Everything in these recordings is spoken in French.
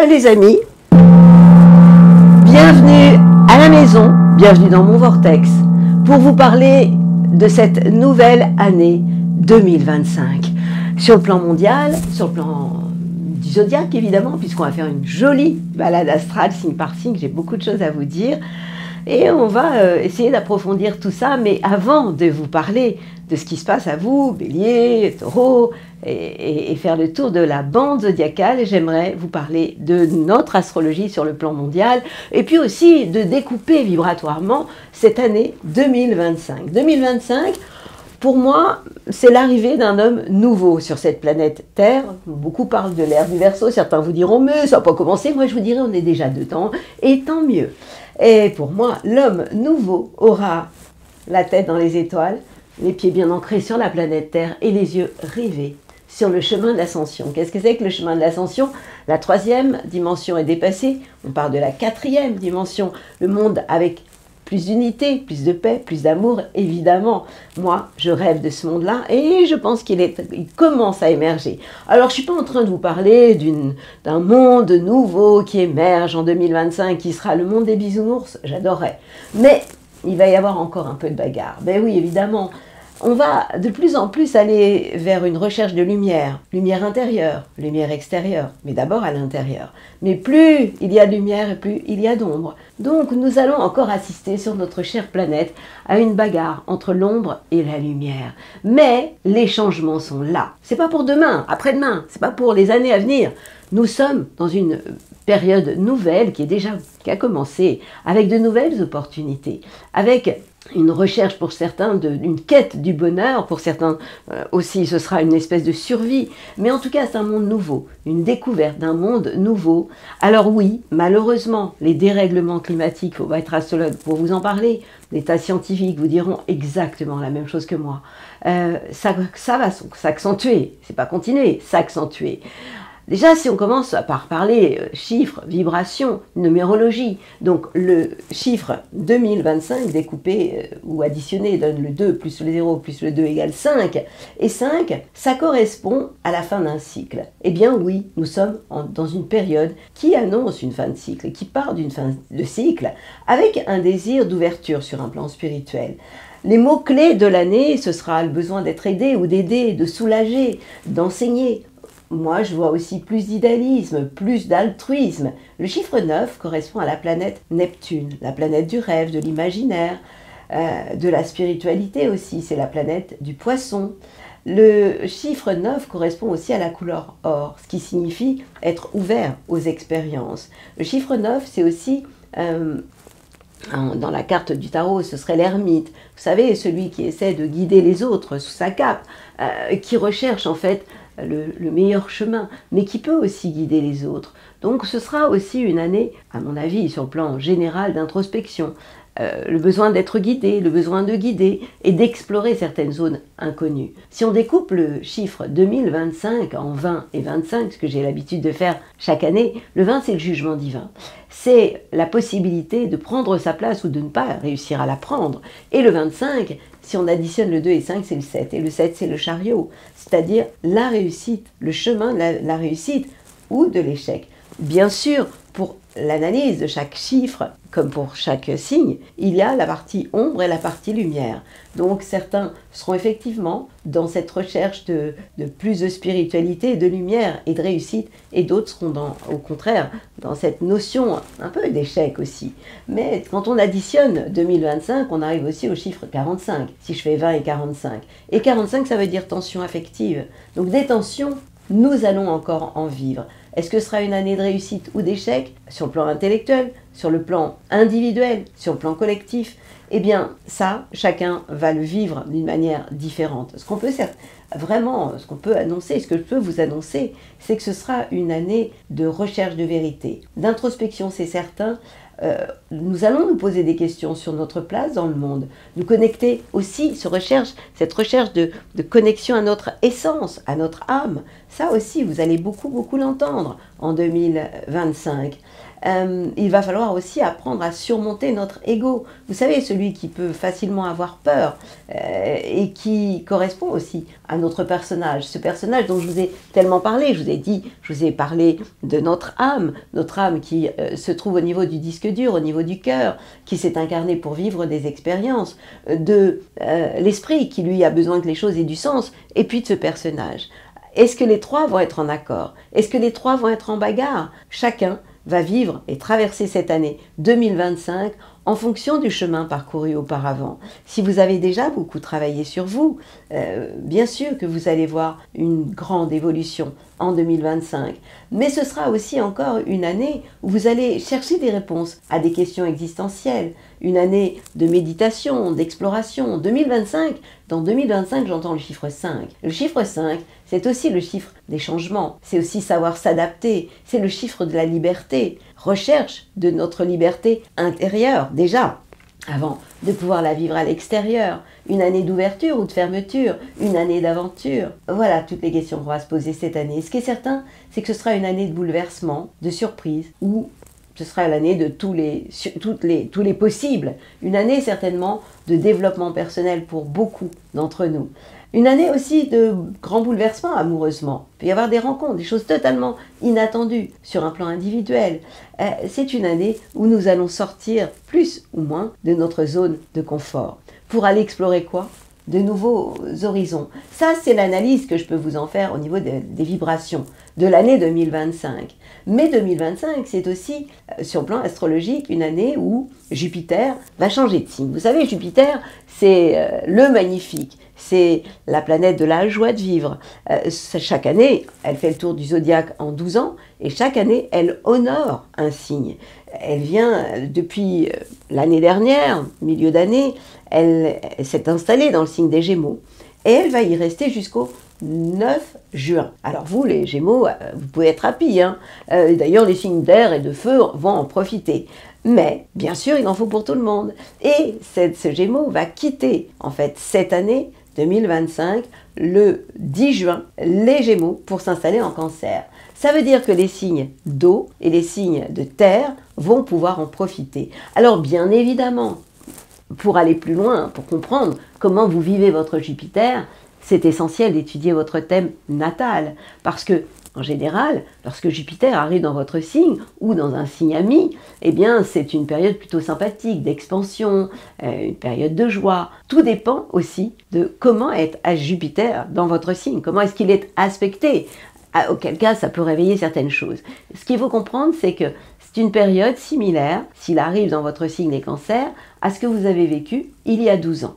les amis, bienvenue à la maison, bienvenue dans mon vortex, pour vous parler de cette nouvelle année 2025. Sur le plan mondial, sur le plan du zodiaque évidemment, puisqu'on va faire une jolie balade astrale, signe par signe, j'ai beaucoup de choses à vous dire. Et on va essayer d'approfondir tout ça, mais avant de vous parler de ce qui se passe à vous, Bélier, Taureau, et faire le tour de la bande zodiacale, j'aimerais vous parler de notre astrologie sur le plan mondial, et puis aussi de découper vibratoirement cette année 2025. 2025, pour moi, c'est l'arrivée d'un homme nouveau sur cette planète Terre. Beaucoup parlent de l'ère du Verseau, certains vous diront « mais ça n'a pas commencé », moi je vous dirais on est déjà dedans, et tant mieux. Et pour moi, l'homme nouveau aura la tête dans les étoiles, les pieds bien ancrés sur la planète Terre et les yeux rivés sur le chemin de l'ascension. Qu'est-ce que c'est que le chemin de l'ascension? La troisième dimension est dépassée, on parle de la quatrième dimension, le monde avec plus d'unité, plus de paix, plus d'amour, évidemment. Moi, je rêve de ce monde-là et je pense qu'il commence à émerger. Alors, je ne suis pas en train de vous parler d'un monde nouveau qui émerge en 2025, qui sera le monde des bisounours, j'adorerais. Mais il va y avoir encore un peu de bagarre. Ben oui, évidemment. On va de plus en plus aller vers une recherche de lumière, lumière intérieure, lumière extérieure, mais d'abord à l'intérieur. Mais plus il y a de lumière et plus il y a d'ombre. Donc nous allons encore assister sur notre chère planète à une bagarre entre l'ombre et la lumière. Mais les changements sont là. C'est pas pour demain, après-demain, c'est pas pour les années à venir. Nous sommes dans une période nouvelle qui a commencé avec de nouvelles opportunités, avec une recherche pour certains, une quête du bonheur, pour certains aussi ce sera une espèce de survie, mais en tout cas c'est un monde nouveau, une découverte d'un monde nouveau. Alors oui, malheureusement, les dérèglements climatiques, il faut être astrologue pour vous en parler, les tas scientifiques vous diront exactement la même chose que moi. Ça va s'accentuer, c'est pas continuer, s'accentuer. Déjà, si on commence par parler chiffres, vibrations, numérologie, donc le chiffre 2025 découpé ou additionné donne le 2 plus le 0 plus le 2 égale 5. Et 5, ça correspond à la fin d'un cycle. Eh bien oui, nous sommes dans une période qui annonce une fin de cycle, qui part d'une fin de cycle avec un désir d'ouverture sur un plan spirituel. Les mots-clés de l'année, ce sera le besoin d'être aidé ou d'aider, de soulager, d'enseigner. Moi, je vois aussi plus d'idéalisme, plus d'altruisme. Le chiffre 9 correspond à la planète Neptune, la planète du rêve, de l'imaginaire, de la spiritualité aussi. C'est la planète du poisson. Le chiffre 9 correspond aussi à la couleur or, ce qui signifie être ouvert aux expériences. Le chiffre 9, c'est aussi... dans la carte du tarot, ce serait l'ermite. Vous savez, celui qui essaie de guider les autres sous sa cape, qui recherche en fait le meilleur chemin, mais qui peut aussi guider les autres. Donc ce sera aussi une année, à mon avis, sur le plan général d'introspection. Le besoin d'être guidé, le besoin de guider et d'explorer certaines zones inconnues. Si on découpe le chiffre 2025 en 20 et 25, ce que j'ai l'habitude de faire chaque année, le 20 c'est le jugement divin. C'est la possibilité de prendre sa place ou de ne pas réussir à la prendre. Et le 25, si on additionne le 2 et 5, c'est le 7. Et le 7 c'est le chariot, c'est-à-dire la réussite, le chemin de la réussite ou de l'échec. Bien sûr, pour l'analyse de chaque chiffre, comme pour chaque signe, il y a la partie ombre et la partie lumière. Donc certains seront effectivement dans cette recherche de plus de spiritualité, de lumière et de réussite, et d'autres seront au contraire dans cette notion un peu d'échec aussi. Mais quand on additionne 2025, on arrive aussi au chiffre 45, si je fais 20 et 45. Et 45, ça veut dire tension affective. Donc des tensions, nous allons encore en vivre. Est-ce que ce sera une année de réussite ou d'échec sur le plan intellectuel, sur le plan individuel, sur le plan collectif? Eh bien, ça, chacun va le vivre d'une manière différente. Ce qu'on peut annoncer, ce que je peux vous annoncer, c'est que ce sera une année de recherche de vérité, d'introspection, c'est certain. Nous allons nous poser des questions sur notre place dans le monde, nous connecter aussi, cette recherche de connexion à notre essence, à notre âme. Ça aussi, vous allez beaucoup l'entendre en 2025. Il va falloir aussi apprendre à surmonter notre ego. Vous savez, celui qui peut facilement avoir peur et qui correspond aussi à notre personnage. Ce personnage dont je vous ai tellement parlé, je vous ai parlé de notre âme qui se trouve au niveau du disque dur, au niveau du cœur, qui s'est incarné pour vivre des expériences, de l'esprit qui lui a besoin que les choses aient du sens, et puis de ce personnage. Est-ce que les trois vont être en accord? Est-ce que les trois vont être en bagarre? Chacun va vivre et traverser cette année 2025 en fonction du chemin parcouru auparavant. Si vous avez déjà beaucoup travaillé sur vous, bien sûr que vous allez voir une grande évolution en 2025. Mais ce sera aussi encore une année où vous allez chercher des réponses à des questions existentielles. Une année de méditation, d'exploration. 2025, dans 2025, j'entends le chiffre 5. Le chiffre 5, c'est aussi le chiffre des changements. C'est aussi savoir s'adapter. C'est le chiffre de la liberté. Recherche de notre liberté intérieure, déjà, avant de pouvoir la vivre à l'extérieur. Une année d'ouverture ou de fermeture, une année d'aventure. Voilà toutes les questions qu'on va se poser cette année. Ce qui est certain, c'est que ce sera une année de bouleversement, de surprise, où ce sera l'année de tous les possibles. Une année certainement de développement personnel pour beaucoup d'entre nous. Une année aussi de grands bouleversements amoureusement. Il peut y avoir des rencontres, des choses totalement inattendues sur un plan individuel. C'est une année où nous allons sortir plus ou moins de notre zone de confort. Pour aller explorer quoi? De nouveaux horizons. Ça, c'est l'analyse que je peux vous en faire au niveau des vibrations de l'année 2025. Mais 2025, c'est aussi, sur le plan astrologique, une année où Jupiter va changer de signe. Vous savez, Jupiter, c'est le magnifique. C'est la planète de la joie de vivre. Chaque année, elle fait le tour du zodiaque en 12 ans et chaque année, elle honore un signe. Elle vient depuis l'année dernière, milieu d'année, elle s'est installée dans le signe des Gémeaux et elle va y rester jusqu'au 9 juin. Alors vous, les Gémeaux, vous pouvez être happy, hein. D'ailleurs, les signes d'air et de feu vont en profiter. Mais, bien sûr, il en faut pour tout le monde. Et ce Gémeaux va quitter, en fait, cette année 2025, le 10 juin, les Gémeaux pour s'installer en Cancer. Ça veut dire que les signes d'eau et les signes de terre vont pouvoir en profiter. Alors, bien évidemment, pour aller plus loin, pour comprendre comment vous vivez votre Jupiter, c'est essentiel d'étudier votre thème natal. Parce que, en général, lorsque Jupiter arrive dans votre signe ou dans un signe ami, eh bien, c'est une période plutôt sympathique, d'expansion, une période de joie. Tout dépend aussi de comment est Jupiter dans votre signe, comment est-ce qu'il est aspecté. Auquel cas, ça peut réveiller certaines choses. Ce qu'il faut comprendre, c'est que c'est une période similaire, s'il arrive dans votre signe les cancers, à ce que vous avez vécu il y a 12 ans.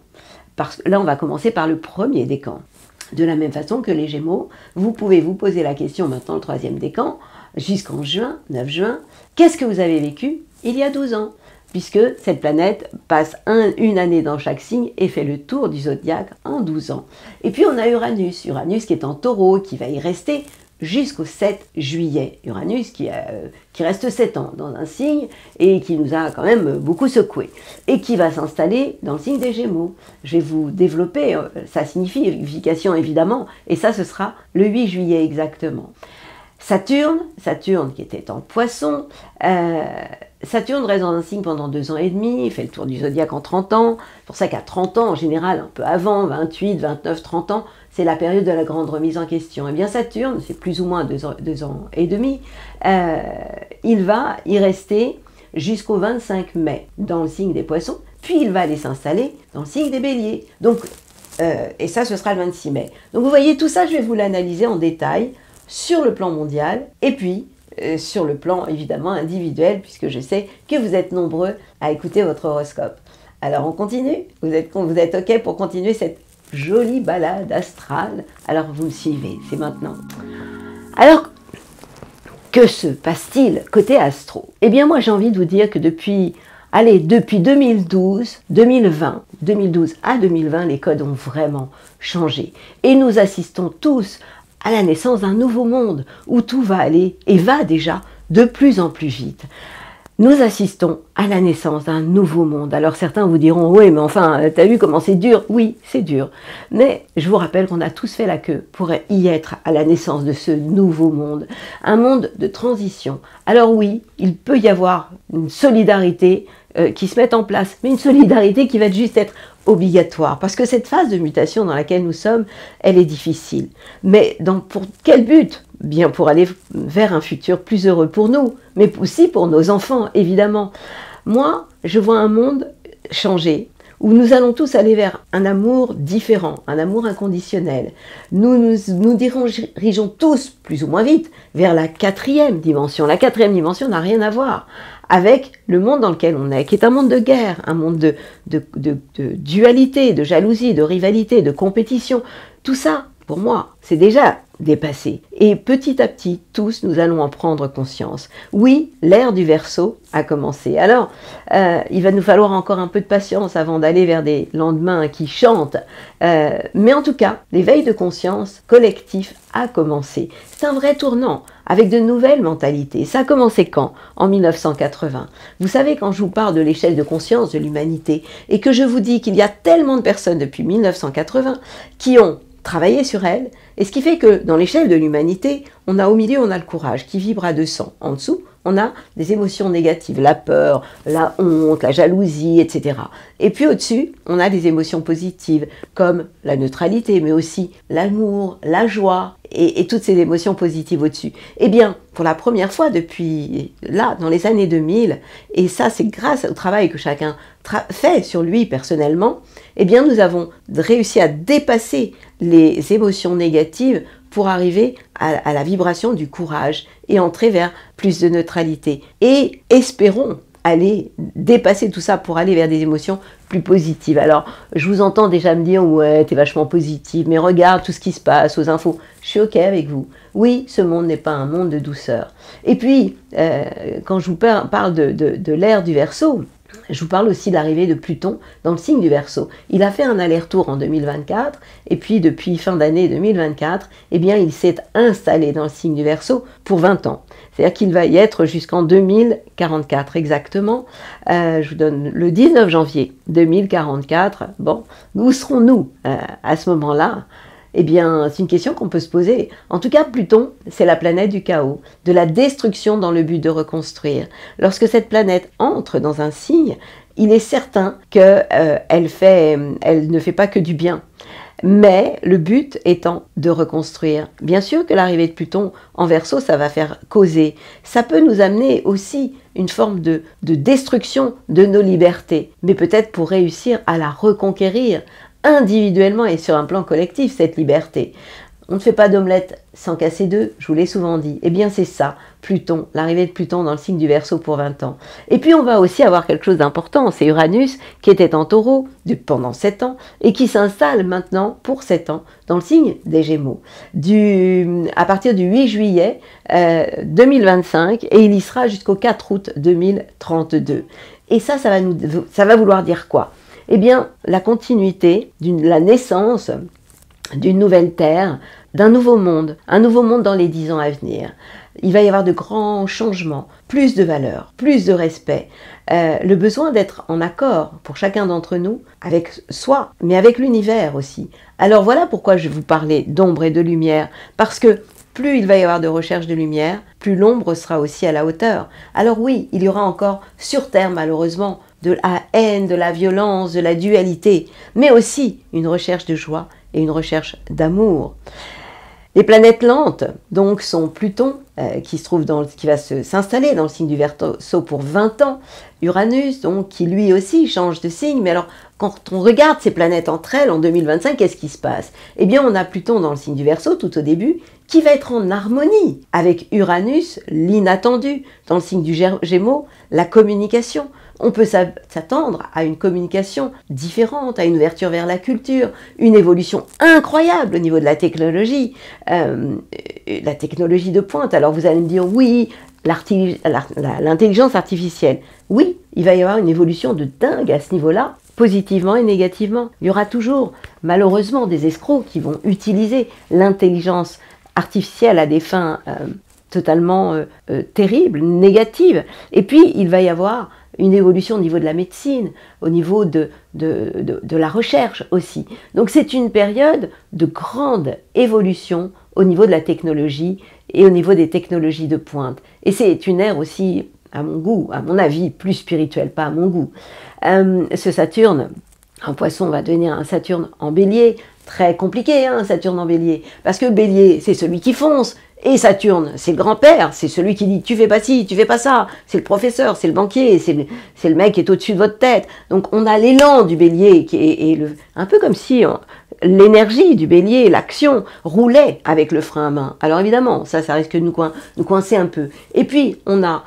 Parce que là, on va commencer par le premier décan. De la même façon que les Gémeaux, vous pouvez vous poser la question maintenant, le troisième décan, jusqu'en juin, 9 juin, qu'est-ce que vous avez vécu il y a 12 ans? Puisque cette planète passe une année dans chaque signe et fait le tour du zodiaque en 12 ans. Et puis on a Uranus qui est en Taureau, qui va y rester jusqu'au 7 juillet. Uranus qui reste 7 ans dans un signe et qui nous a quand même beaucoup secoué. Et qui va s'installer dans le signe des Gémeaux. Je vais vous développer sa signification évidemment, et ça ce sera le 8 juillet exactement. Saturne qui était en Poisson, Saturne reste dans un signe pendant 2 ans et demi, il fait le tour du zodiaque en 30 ans, c'est pour ça qu'à 30 ans en général, un peu avant, 28, 29, 30 ans, c'est la période de la grande remise en question. Et bien Saturne, c'est plus ou moins 2 ans et demi, il va y rester jusqu'au 25 mai dans le signe des Poissons, puis il va aller s'installer dans le signe des Béliers. Donc, et ça, ce sera le 26 mai. Donc vous voyez, tout ça, je vais vous l'analyser en détail sur le plan mondial, et puis sur le plan évidemment individuel, puisque je sais que vous êtes nombreux à écouter votre horoscope. Alors on continue? Vous êtes OK pour continuer cette jolie balade astrale? Alors vous me suivez, c'est maintenant. Alors, que se passe-t-il côté astro? Eh bien moi j'ai envie de vous dire que depuis 2012 à 2020, les codes ont vraiment changé. Et nous assistons tous à la naissance d'un nouveau monde où tout va aller et va déjà de plus en plus vite. Nous assistons à la naissance d'un nouveau monde. Alors certains vous diront, oui, mais enfin, t'as vu comment c'est dur? Oui, c'est dur. Mais je vous rappelle qu'on a tous fait la queue pour y être à la naissance de ce nouveau monde. Un monde de transition. Alors oui, il peut y avoir une solidarité qui se met en place, mais une solidarité qui va juste être obligatoire, parce que cette phase de mutation dans laquelle nous sommes, elle est difficile. Mais pour quel but? Bien pour aller vers un futur plus heureux pour nous, mais aussi pour nos enfants, évidemment. Moi, je vois un monde changer, où nous allons tous aller vers un amour différent, un amour inconditionnel. Nous dirigeons tous, plus ou moins vite, vers la quatrième dimension. La quatrième dimension n'a rien à voir avec le monde dans lequel on est, qui est un monde de guerre, un monde de dualité, de jalousie, de rivalité, de compétition. Tout ça, pour moi, c'est déjà dépassé. Et petit à petit, tous, nous allons en prendre conscience. Oui, l'ère du Verseau a commencé. Alors, il va nous falloir encore un peu de patience avant d'aller vers des lendemains qui chantent. Mais en tout cas, l'éveil de conscience collectif a commencé. C'est un vrai tournant, avec de nouvelles mentalités. Ça a commencé quand? En 1980. Vous savez, quand je vous parle de l'échelle de conscience de l'humanité, et que je vous dis qu'il y a tellement de personnes depuis 1980 qui ont travailler sur elle, et ce qui fait que dans l'échelle de l'humanité, on a au milieu, on a le courage qui vibre à 200. En dessous, on a des émotions négatives, la peur, la honte, la jalousie, etc. Et puis au-dessus, on a des émotions positives, comme la neutralité, mais aussi l'amour, la joie, et toutes ces émotions positives au-dessus. Eh bien, pour la première fois depuis là, dans les années 2000, et ça c'est grâce au travail que chacun fait sur lui personnellement, eh bien nous avons réussi à dépasser les émotions négatives pour arriver à la vibration du courage et entrer vers plus de neutralité. Et espérons aller dépasser tout ça pour aller vers des émotions plus positives. Alors, je vous entends déjà me dire « Ouais, t'es vachement positive, mais regarde tout ce qui se passe aux infos. » Je suis OK avec vous. Oui, ce monde n'est pas un monde de douceur. Et puis, quand je vous parle de l'ère du Verseau, je vous parle aussi de l'arrivée de Pluton dans le signe du Verseau. Il a fait un aller-retour en 2024, et puis depuis fin d'année 2024, eh bien, il s'est installé dans le signe du Verseau pour 20 ans. C'est-à-dire qu'il va y être jusqu'en 2044 exactement. Je vous donne le 19 janvier 2044. Bon, où serons-nous à ce moment-là? Eh bien, c'est une question qu'on peut se poser. En tout cas, Pluton, c'est la planète du chaos, de la destruction dans le but de reconstruire. Lorsque cette planète entre dans un signe, il est certain qu'elle ne fait pas que du bien. Mais le but étant de reconstruire. Bien sûr que l'arrivée de Pluton en Verseau, ça va faire causer. Ça peut nous amener aussi une forme de destruction de nos libertés, mais peut-être pour réussir à la reconquérir individuellement et sur un plan collectif, cette liberté. On ne fait pas d'omelette sans casser d'œufs, je vous l'ai souvent dit. Eh bien c'est ça, Pluton, l'arrivée de Pluton dans le signe du Verseau pour 20 ans. Et puis on va aussi avoir quelque chose d'important, c'est Uranus qui était en Taureau pendant 7 ans et qui s'installe maintenant pour 7 ans dans le signe des Gémeaux. À partir du 8 juillet 2025 et il y sera jusqu'au 4 août 2032. Et ça va vouloir dire quoi? Eh bien, la continuité, la naissance d'une nouvelle terre, d'un nouveau monde, un nouveau monde dans les 10 ans à venir. Il va y avoir de grands changements, plus de valeur, plus de respect, le besoin d'être en accord pour chacun d'entre nous, avec soi, mais avec l'univers aussi. Alors voilà pourquoi je vous parlais d'ombre et de lumière, parce que plus il va y avoir de recherche de lumière, plus l'ombre sera aussi à la hauteur. Alors oui, il y aura encore sur Terre, malheureusement, de la haine, de la violence, de la dualité, mais aussi une recherche de joie et une recherche d'amour. Les planètes lentes, donc, sont Pluton, qui va s'installer dans le signe du Verseau pour 20 ans, Uranus, donc, qui lui aussi change de signe, mais alors, quand on regarde ces planètes entre elles en 2025, qu'est-ce qui se passe? Eh bien, on a Pluton dans le signe du Verseau tout au début, qui va être en harmonie avec Uranus, l'inattendu, dans le signe du Gémeaux, la communication. On peut s'attendre à une communication différente, à une ouverture vers la culture, une évolution incroyable au niveau de la technologie de pointe. Alors vous allez me dire, oui, l'intelligence artificielle. Oui, il va y avoir une évolution de dingue à ce niveau-là, positivement et négativement. Il y aura toujours, malheureusement, des escrocs qui vont utiliser l'intelligence artificielle à des fins totalement terrible, négative. Et puis, il va y avoir une évolution au niveau de la médecine, au niveau de la recherche aussi. Donc c'est une période de grande évolution au niveau de la technologie et au niveau des technologies de pointe. Et c'est une ère aussi, à mon goût, à mon avis, plus spirituelle, pas à mon goût. Ce Saturne en Poisson va devenir un Saturne en Bélier, très compliqué, hein, Saturne en Bélier, parce que Bélier, c'est celui qui fonce, et Saturne, c'est le grand-père, c'est celui qui dit « tu fais pas ci, tu fais pas ça », c'est le professeur, c'est le banquier, c'est le mec qui est au-dessus de votre tête. Donc on a l'élan du Bélier, qui est un peu comme si l'énergie du Bélier, l'action, roulait avec le frein à main. Alors évidemment, ça risque de nous coincer un peu. Et puis, on a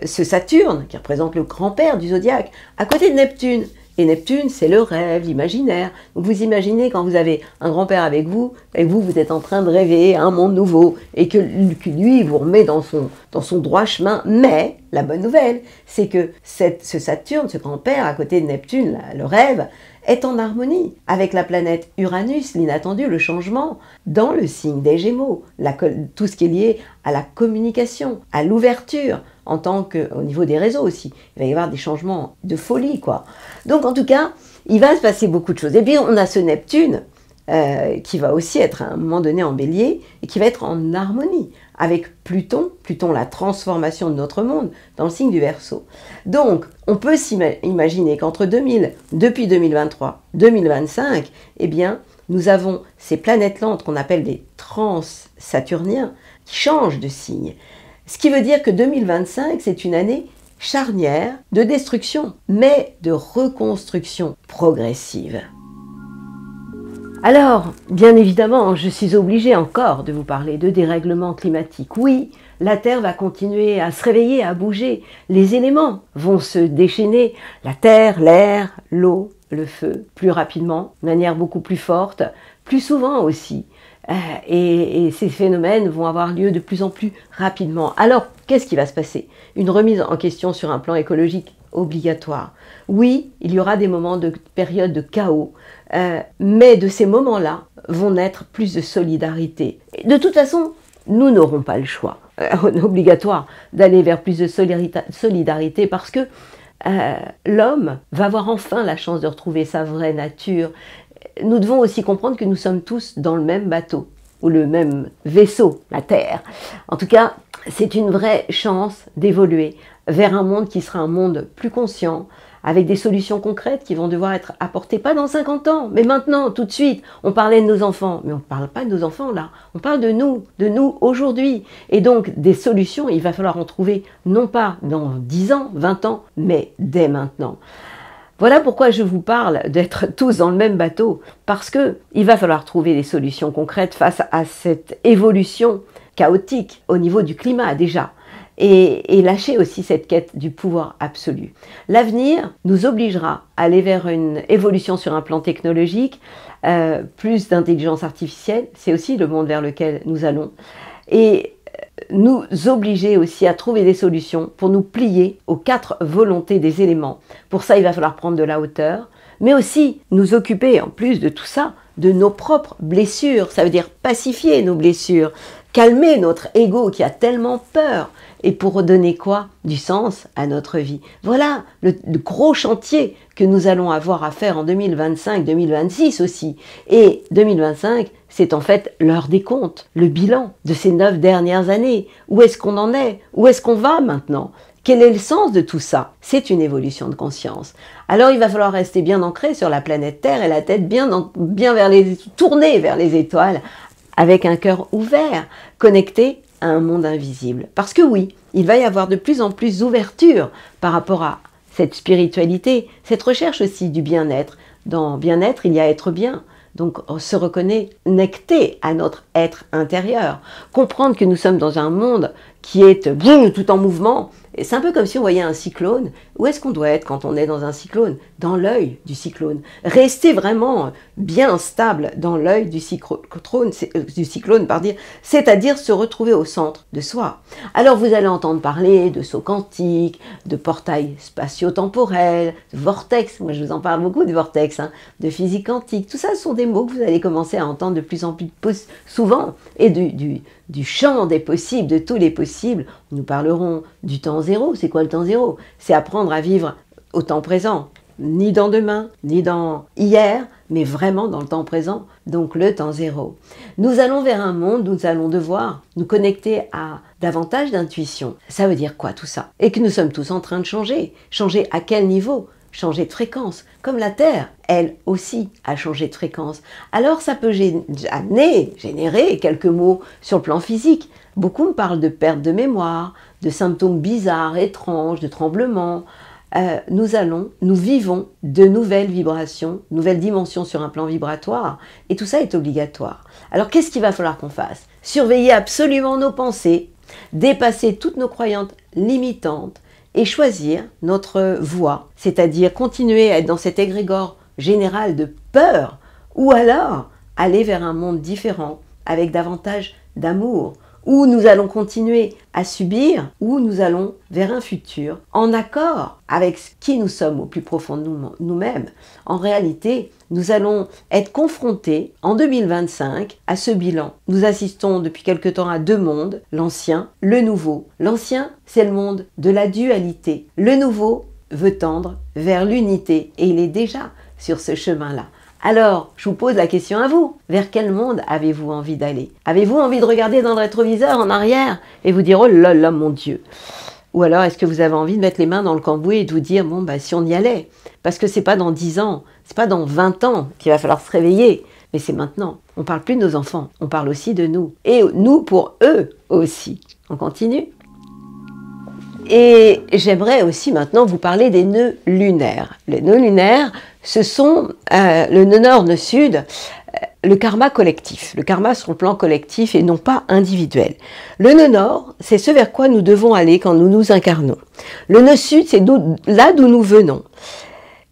ce Saturne, qui représente le grand-père du zodiaque, à côté de Neptune. Et Neptune, c'est le rêve, l'imaginaire. Donc vous imaginez quand vous avez un grand-père avec vous, et vous êtes en train de rêver à un monde nouveau, et que lui vous remet dans son droit chemin. Mais la bonne nouvelle, c'est que ce Saturne, ce grand-père à côté de Neptune, le rêve, est en harmonie avec la planète Uranus, l'inattendu, le changement, dans le signe des Gémeaux, tout ce qui est lié à la communication, à l'ouverture, au niveau des réseaux aussi. Il va y avoir des changements de folie, quoi. Donc en tout cas, il va se passer beaucoup de choses. Et puis on a ce Neptune qui va aussi être à un moment donné en Bélier et qui va être en harmonie avec Pluton, la transformation de notre monde, dans le signe du Verseau. Donc, on peut s'imaginer depuis 2023, 2025, eh bien, nous avons ces planètes lentes qu'on appelle des trans-saturniens qui changent de signe. Ce qui veut dire que 2025, c'est une année charnière de destruction, mais de reconstruction progressive. Alors, bien évidemment, je suis obligée encore de vous parler de dérèglement climatique. Oui, la Terre va continuer à se réveiller, à bouger. Les éléments vont se déchaîner. La Terre, l'air, l'eau, le feu, plus rapidement, de manière beaucoup plus forte, plus souvent aussi. Et ces phénomènes vont avoir lieu de plus en plus rapidement. Alors, qu'est-ce qui va se passer? Une remise en question sur un plan écologique obligatoire. Oui, il y aura des moments de période de chaos, mais de ces moments-là vont naître plus de solidarité. De toute façon, nous n'aurons pas le choix obligatoire d'aller vers plus de solidarité parce que l'homme va avoir enfin la chance de retrouver sa vraie nature. Nous devons aussi comprendre que nous sommes tous dans le même bateau ou le même vaisseau, la Terre. En tout cas, c'est une vraie chance d'évoluer vers un monde qui sera un monde plus conscient, avec des solutions concrètes qui vont devoir être apportées, pas dans 50 ans, mais maintenant, tout de suite. On parlait de nos enfants, mais on ne parle pas de nos enfants là, on parle de nous aujourd'hui. Et donc, des solutions, il va falloir en trouver, non pas dans 10 ans, 20 ans, mais dès maintenant. Voilà pourquoi je vous parle d'être tous dans le même bateau, parce que il va falloir trouver des solutions concrètes face à cette évolution chaotique au niveau du climat déjà, et lâcher aussi cette quête du pouvoir absolu. L'avenir nous obligera à aller vers une évolution sur un plan technologique, plus d'intelligence artificielle, c'est aussi le monde vers lequel nous allons, et nous obliger aussi à trouver des solutions pour nous plier aux 4 volontés des éléments. Pour ça, il va falloir prendre de la hauteur, mais aussi nous occuper, en plus de tout ça, de nos propres blessures. Ça veut dire pacifier nos blessures, calmer notre ego qui a tellement peur, et pour redonner quoi? Du sens à notre vie. Voilà le gros chantier que nous allons avoir à faire en 2025, 2026 aussi. Et 2025, c'est en fait l'heure des comptes, le bilan de ces 9 dernières années. Où est-ce qu'on en est? Où est-ce qu'on va maintenant? Quel est le sens de tout ça? C'est une évolution de conscience. Alors il va falloir rester bien ancré sur la planète Terre et la tête bien tournée vers les étoiles, avec un cœur ouvert, connecté à un monde invisible. Parce que oui, il va y avoir de plus en plus d'ouverture par rapport à cette spiritualité, cette recherche aussi du bien-être. Dans bien-être, il y a être bien. Donc on se reconnecter à notre être intérieur. Comprendre que nous sommes dans un monde qui est tout en mouvement C'est un peu comme si on voyait un cyclone. Où est-ce qu'on doit être quand on est dans un cyclone? Dans l'œil du cyclone. Rester vraiment bien stable dans l'œil du cyclone, c'est-à-dire se retrouver au centre de soi. Alors vous allez entendre parler de saut quantique, de portail spatio-temporel, de vortex. Moi je vous en parle beaucoup de vortex, hein, de physique quantique. Tout ça, ce sont des mots que vous allez commencer à entendre de plus en plus souvent, et du champ des possibles, de tous les possibles. Nous parlerons du temps zéro. C'est quoi le temps zéro? C'est apprendre à vivre au temps présent, ni dans demain, ni dans hier, mais vraiment dans le temps présent, donc le temps zéro. Nous allons vers un monde où nous allons devoir nous connecter à davantage d'intuition. Ça veut dire quoi tout ça? Et que nous sommes tous en train de changer. Changer à quel niveau? Changer de fréquence, comme la Terre, elle aussi, a changé de fréquence. Alors ça peut générer quelques mots sur le plan physique. Beaucoup me parlent de perte de mémoire, de symptômes bizarres, étranges, de tremblements. Nous vivons de nouvelles vibrations, nouvelles dimensions sur un plan vibratoire, et tout ça est obligatoire. Alors qu'est-ce qu'il va falloir qu'on fasse? Surveiller absolument nos pensées, dépasser toutes nos croyances limitantes, et choisir notre voie, c'est-à-dire continuer à être dans cet égrégore général de peur, ou alors aller vers un monde différent, avec davantage d'amour, où nous allons continuer à subir, ou nous allons vers un futur en accord avec ce qui nous sommes au plus profond de nous-mêmes. En réalité, nous allons être confrontés en 2025 à ce bilan. Nous assistons depuis quelque temps à deux mondes, l'ancien, le nouveau. L'ancien, c'est le monde de la dualité. Le nouveau veut tendre vers l'unité et il est déjà sur ce chemin-là. Alors, je vous pose la question à vous. Vers quel monde avez-vous envie d'aller? Avez-vous envie de regarder dans le rétroviseur en arrière et vous dire « Oh là là, mon Dieu !» Ou alors, est-ce que vous avez envie de mettre les mains dans le cambouis et de vous dire « Bon, bah, si on y allait ?» Parce que c'est pas dans 10 ans, c'est pas dans 20 ans qu'il va falloir se réveiller, mais c'est maintenant. On parle plus de nos enfants, on parle aussi de nous. Et nous pour eux aussi. On continue? Et j'aimerais aussi maintenant vous parler des nœuds lunaires. Les nœuds lunaires, ce sont le nœud nord, nœud sud, le karma collectif. Le karma sur le plan collectif et non pas individuel. Le nœud nord, c'est ce vers quoi nous devons aller quand nous nous incarnons. Le nœud sud, c'est là d'où nous venons.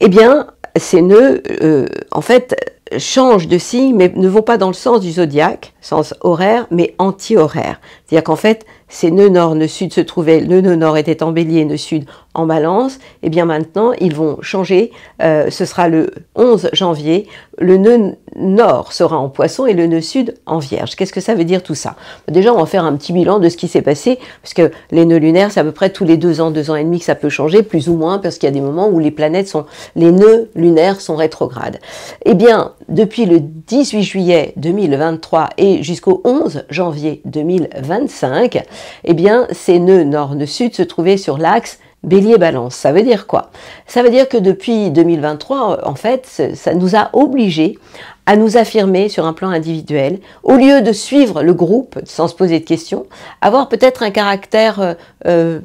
Eh bien, ces nœuds, en fait, changent de signe, mais ne vont pas dans le sens du zodiaque, sens horaire, mais anti-horaire. C'est-à-dire qu'en fait, ces nœuds nord, nœud sud se trouvaient, le nœud nord était en bélier, nœud sud en balance, et bien maintenant, ils vont changer, ce sera le 11 janvier, le nœud nord sera en poisson et le nœud sud en vierge. Qu'est-ce que ça veut dire tout ça? Déjà, on va faire un petit bilan de ce qui s'est passé, parce que les nœuds lunaires, c'est à peu près tous les 2 ans et demi que ça peut changer, plus ou moins, parce qu'il y a des moments où les nœuds lunaires sont rétrogrades. Eh bien, depuis le 18 juillet 2023 et jusqu'au 11 janvier 2025, eh bien, ces nœuds nord, nœud sud se trouvaient sur l'axe Bélier-Balance. Ça veut dire quoi? Ça veut dire que depuis 2023, en fait, ça nous a obligés à nous affirmer sur un plan individuel, au lieu de suivre le groupe sans se poser de questions, avoir peut-être un caractère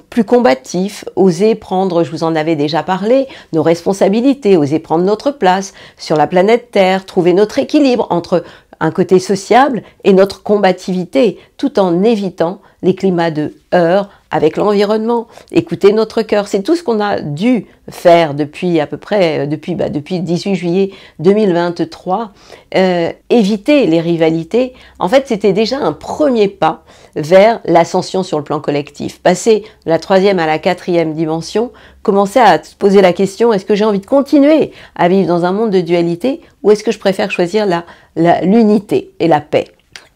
plus combatif, oser prendre, je vous en avais déjà parlé, nos responsabilités, oser prendre notre place sur la planète Terre, trouver notre équilibre entre un côté sociable et notre combativité, tout en évitant les climats de heurts avec l'environnement. Écouter notre cœur, c'est tout ce qu'on a dû faire depuis à peu près, depuis le 18 juillet 2023. Éviter les rivalités, en fait, c'était déjà un premier pas vers l'ascension sur le plan collectif. Passer de la 3e à la 4e dimension, commencer à se poser la question, est-ce que j'ai envie de continuer à vivre dans un monde de dualité ou est-ce que je préfère choisir l'unité et la paix?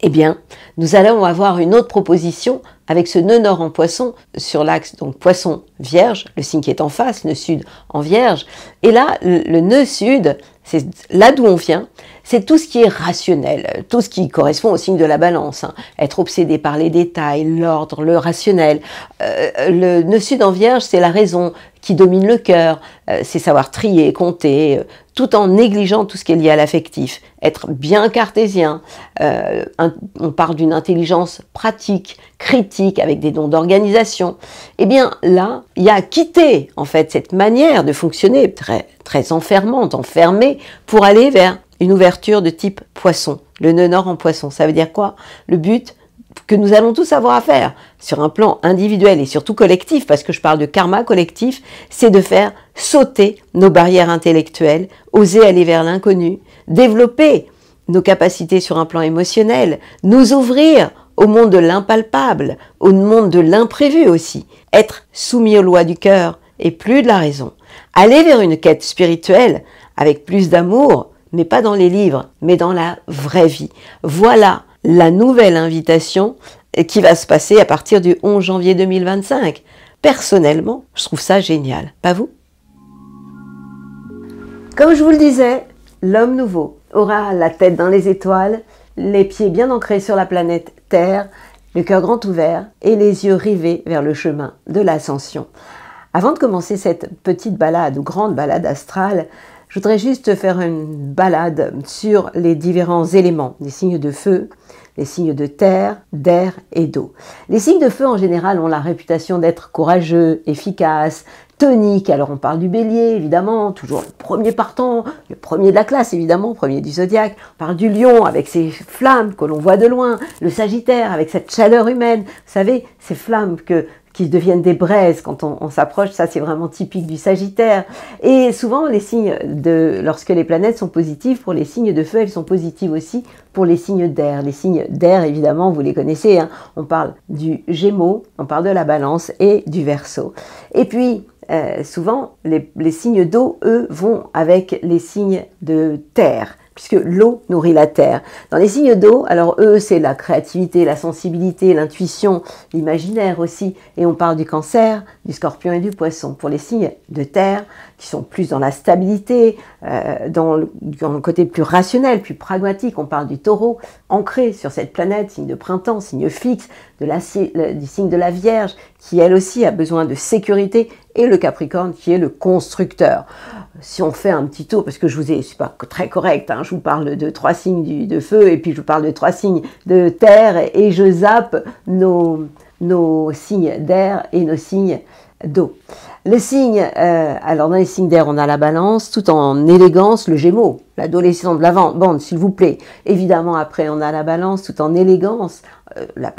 Eh bien, nous allons avoir une autre proposition avec ce nœud nord en poisson sur l'axe, donc poisson vierge, le signe qui est en face, nœud sud en vierge. Et là, le nœud sud, c'est là d'où on vient, c'est tout ce qui est rationnel, tout ce qui correspond au signe de la balance. Hein. Être obsédé par les détails, l'ordre, le rationnel. Le nœud sud en vierge, c'est la raison qui domine le cœur, c'est savoir trier, compter, tout en négligeant tout ce qui est lié à l'affectif. Être bien cartésien, on parle d'une intelligence pratique, critique, avec des dons d'organisation. Eh bien là, il y a à quitter en fait cette manière de fonctionner très, très enfermante, enfermée, pour aller vers une ouverture de type poisson. Le nœud nord en poisson, ça veut dire quoi? Le but, que nous allons tous avoir à faire sur un plan individuel et surtout collectif, parce que je parle de karma collectif, c'est de faire sauter nos barrières intellectuelles, oser aller vers l'inconnu, développer nos capacités sur un plan émotionnel, nous ouvrir au monde de l'impalpable, au monde de l'imprévu aussi, être soumis aux lois du cœur et plus de la raison, aller vers une quête spirituelle avec plus d'amour, mais pas dans les livres, mais dans la vraie vie. Voilà la nouvelle invitation qui va se passer à partir du 11 janvier 2025. Personnellement, je trouve ça génial. Pas vous? Comme je vous le disais, l'homme nouveau aura la tête dans les étoiles, les pieds bien ancrés sur la planète Terre, le cœur grand ouvert et les yeux rivés vers le chemin de l'ascension. Avant de commencer cette petite balade ou grande balade astrale, je voudrais juste faire une balade sur les différents éléments, les signes de feu, les signes de terre, d'air et d'eau. Les signes de feu en général ont la réputation d'être courageux, efficaces, toniques. Alors on parle du bélier évidemment, toujours le premier partant, le premier de la classe évidemment, premier du zodiaque. On parle du lion avec ses flammes que l'on voit de loin, le sagittaire avec cette chaleur humaine. Vous savez, ces flammes qui deviennent des braises quand on s'approche, ça c'est vraiment typique du Sagittaire. Et souvent les signes lorsque les planètes sont positives, pour les signes de feu, elles sont positives aussi pour les signes d'air. Les signes d'air, évidemment, vous les connaissez, hein. On parle du Gémeaux, on parle de la Balance et du Verseau. Et puis, souvent, les signes d'eau, eux, vont avec les signes de terre, puisque l'eau nourrit la terre. Dans les signes d'eau, alors eux, c'est la créativité, la sensibilité, l'intuition, l'imaginaire aussi. Et on parle du Cancer, du Scorpion et du Poisson. Pour les signes de terre, qui sont plus dans la stabilité, dans le côté plus rationnel, plus pragmatique, on parle du Taureau, ancré sur cette planète, signe de printemps, signe fixe, du signe de la Vierge, qui elle aussi a besoin de sécurité, et le Capricorne, qui est le constructeur. Si on fait un petit tour, parce que c'est pas très correct, hein, je vous parle de 3 signes de feu, et puis je vous parle de 3 signes de terre, et je zappe nos signes d'air et nos signes d'eau. Les signes, alors dans les signes d'air, on a la Balance, tout en élégance, le Gémeaux, l'adolescent de la bande, s'il vous plaît. Évidemment, après, on a la Balance, tout en élégance. Sa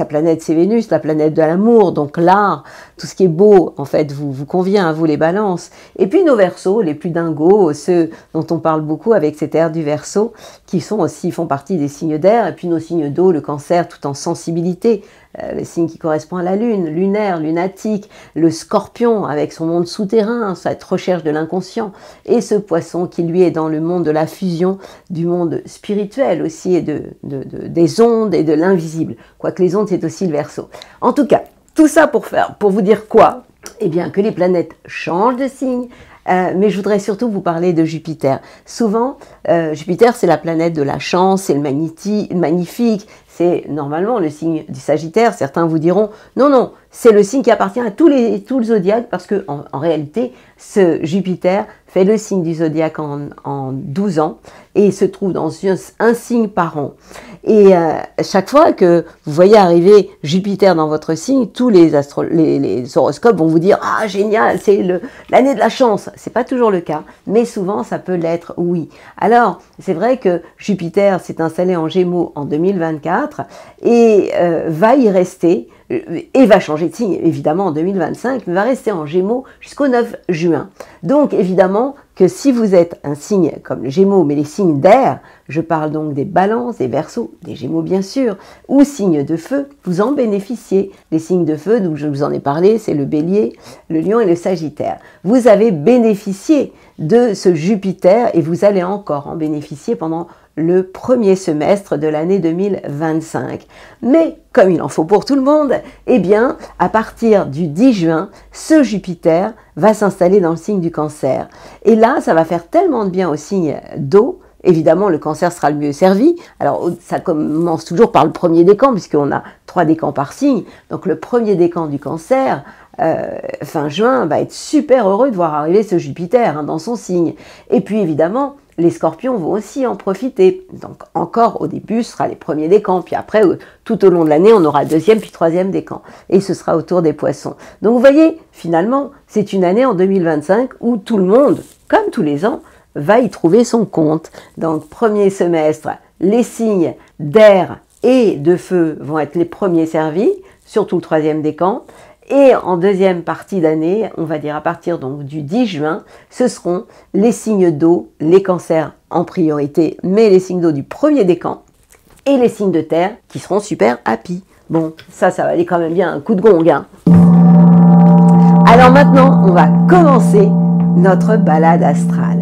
planète, c'est Vénus, la planète de l'amour, donc l'art, tout ce qui est beau, en fait, vous convient à vous les Balances. Et puis nos Verseaux, les plus dingos, ceux dont on parle beaucoup avec cet air du Verseau, qui font partie des signes d'air, et puis nos signes d'eau, le Cancer, tout en sensibilité, les signes qui correspondent à la Lune, lunaire, lunatique, le Scorpion avec son monde souterrain, cette recherche de l'inconscient, et ce Poisson qui lui est dans le monde de la fusion, du monde spirituel aussi, et des ondes et de l'invisible. Quoique les ondes, c'est aussi le Verseau. En tout cas, tout ça pour vous dire quoi? Eh bien, que les planètes changent de signe, mais je voudrais surtout vous parler de Jupiter. Souvent, Jupiter, c'est la planète de la chance, c'est le magnifique, c'est normalement le signe du Sagittaire. Certains vous diront, non, c'est le signe qui appartient à tout le zodiaque, parce que en réalité, ce Jupiter fait le signe du zodiaque en 12 ans, et se trouve dans un signe par an. Et chaque fois que vous voyez arriver Jupiter dans votre signe, tous les horoscopes vont vous dire « Ah, génial, c'est l'année de la chance !» C'est pas toujours le cas, mais souvent ça peut l'être, oui. Alors, c'est vrai que Jupiter s'est installé en Gémeaux en 2024 et va y rester, et va changer de signe évidemment en 2025, mais va rester en Gémeaux jusqu'au 9 juin. Donc évidemment que si vous êtes un signe comme le Gémeaux, mais les signes d'air, je parle donc des Balances, des Verseaux, des Gémeaux bien sûr, ou signes de feu, vous en bénéficiez. Les signes de feu, donc je vous en ai parlé, c'est le Bélier, le Lion et le Sagittaire. Vous avez bénéficié de ce Jupiter et vous allez encore en bénéficier pendant le premier semestre de l'année 2025. Mais, comme il en faut pour tout le monde, eh bien, à partir du 10 juin, ce Jupiter va s'installer dans le signe du Cancer. Et là, ça va faire tellement de bien au signe d'eau. Évidemment, le Cancer sera le mieux servi. Alors, ça commence toujours par le premier décan, puisqu'on a 3 décans par signe. Donc, le premier décan du Cancer, fin juin, va être super heureux de voir arriver ce Jupiter dans son signe. Et puis, évidemment, les Scorpions vont aussi en profiter. Donc, encore au début, ce sera les premiers décans. Puis après, tout au long de l'année, on aura deuxième puis troisième décan. Et ce sera au tour des Poissons. Donc, vous voyez, finalement, c'est une année en 2025 où tout le monde, comme tous les ans, va y trouver son compte. Donc, premier semestre, les signes d'air et de feu vont être les premiers servis, surtout le troisième décan. Et en deuxième partie d'année, on va dire à partir donc du 10 juin, ce seront les signes d'eau, les cancers en priorité, mais les signes d'eau du premier décan et les signes de terre qui seront super happy. Bon, ça va aller quand même bien un coup de gong, hein. Alors maintenant, on va commencer notre balade astrale.